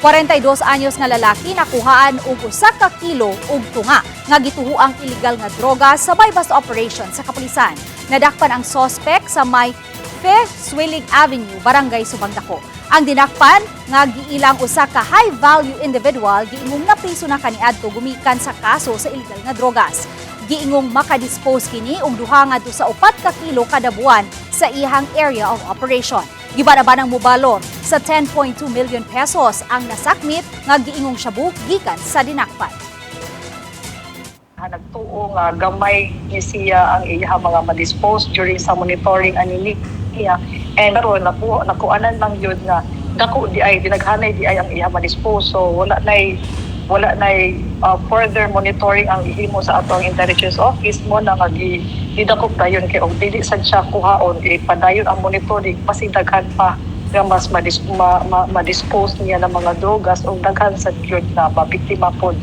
42 anyos nga lalaki nakuhaan og 1 ka kilo og tunga nga gituohang illegal nga drogas sa buybust operation sa kapolisan. Nadakpan ang suspek sa may Fe Zuellig Avenue, Barangay Subangdaku. Ang dinakpan nga giilang usa ka high-value individual giingong napriso na kaniadto gumikan sa kaso sa illegal nga drogas. Giingong makadispose kini og duha ngadto sa 4 ka kilo kada buwan sa ihang area of operation. Gibanabanang mobalor sa 10.2 million pesos ang nasakmit nga giingong shabu gikan sa dinakpan. Nagtuo nga gamay ni siya ang iya mga ma-dispose during sa monitoring ani niya. And pero nakuanan lang yun nga dako di ay dinaghanay di ay ang iya ma-dispose. So wala nay further monitoring ang ihimo sa atong intelligence office mo na nga didakop dayon kay og dili sad siya kuhaon padayon ang monitoring pasidaghan pa nga mas ma-dispose niya ng mga drogas o daghan sa gyud na mabiktima pod.